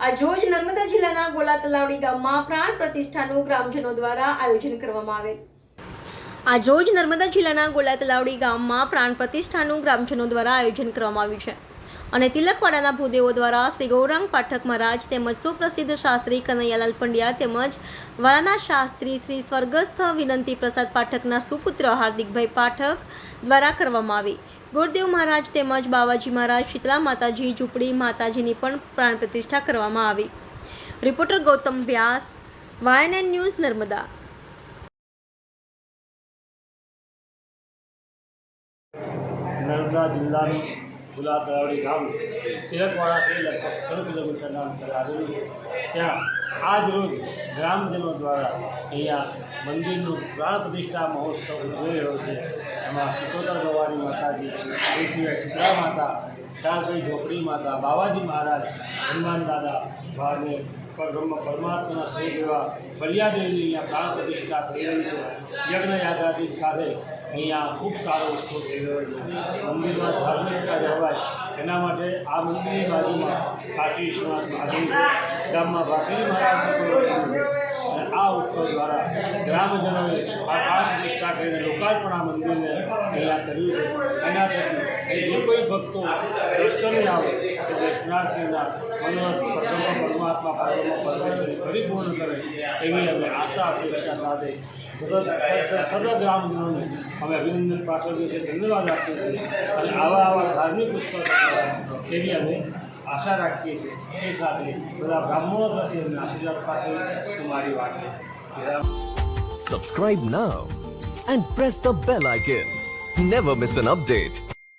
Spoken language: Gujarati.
આજરોજ નર્મદા જિલ્લાના ગોલા તલાવડી ગામમાં પ્રાણ પ્રતિષ્ઠાનું ગ્રામજનો દ્વારા આયોજન કરવામાં આવેલ। આજરોજ નર્મદા જિલ્લાના ગોલા તલાવડી ગામમાં પ્રાણ પ્રતિષ્ઠાનું ગ્રામજનો દ્વારા આયોજન કરવામાં આવ્યું છે અને તિલકવાડાના ભૂદેવો દ્વારા શ્રી ગૌરાંગ પાઠક મહારાજ તેમજ સુપ્રસિદ્ધ શાસ્ત્રી કનૈયાલાલ પંડ્યા તેમજ વાળાના શાસ્ત્રી શ્રી સ્વર્ગસ્થ વિનંતી પ્રસાદ પાઠકના સુપુત્ર હાર્દિકભાઈ પાઠક દ્વારા કરવામાં આવી। ગુરુદેવ મહારાજ તેમજ બાવાજી મહારાજ શીતળા માતાજી ઝૂંપડી માતાજીની પણ પ્રાણ પ્રતિષ્ઠા કરવામાં આવી। રિપોર્ટર ગૌતમ વ્યાસ, YNN ન્યૂઝ, નર્મદા। नर्मदा जिला में गुला तलावड़ी गाम तिलकवाड़ाથી લગભગ 6 કિલોમીટરના અંતરે આવેલું છે। ત્યાં આજ રોજ ગ્રામજનો દ્વારા અહીંયા મંદિરનું પ્રાણ પ્રતિષ્ઠા મહોત્સવ ઉજવાઈ રહ્યો છે। એમાં સિકોતર ગવારી માતાજી, એ સિવાય શીતળા માતા, ચારભાઈ ઝોપડી માતા, બાવાજી મહારાજ, હનુમાન દાદા, ભાવે પરમાત્માના સ્વરૂપ એવા બલિયાદેવની અહીંયા પ્રાણ પ્રતિષ્ઠા થઈ રહી છે। યજ્ઞ યાગાદી સાથે અહીંયા ખૂબ સારો ઉત્સવ થઈ રહ્યો છે। મંદિરમાં ધાર્મિકતા જળવાય એના માટે આ મંદિરની બાજુમાં કાશી વિશ્વનાથ મહાદેવ ગામમાં ભાથીજી મહારાજ અને આ ઉત્સવ દ્વારા ગ્રામજનોએ આ પ્રાણ પ્રતિષ્ઠા કરીને લોકાર્પણ આ મંદિરને અહીંયા કર્યું છે। એના થકી જે કોઈ ભક્તો દર્શને આવે તે દર્શનાર્થીના મનોરથ પરમાત્મા પરમેશ્વરી પરિપૂર્ણ કરે એવી અમે આશા અપેક્ષા સાથે સર્વ ગ્રામજનોને અમે અભિનંદન પાઠવીએ છીએ, ધન્યવાદ આપીએ છીએ અને આવા ધાર્મિક ઉત્સવ એવી અમે આશા રાખીએ છીએ। એ સાથે બધા બ્રાહ્મણો પ્રત્યે અમને આશીર્વાદ પાઠવી તમારી વાત છે। Subscribe now and press the bell icon. Never miss an update.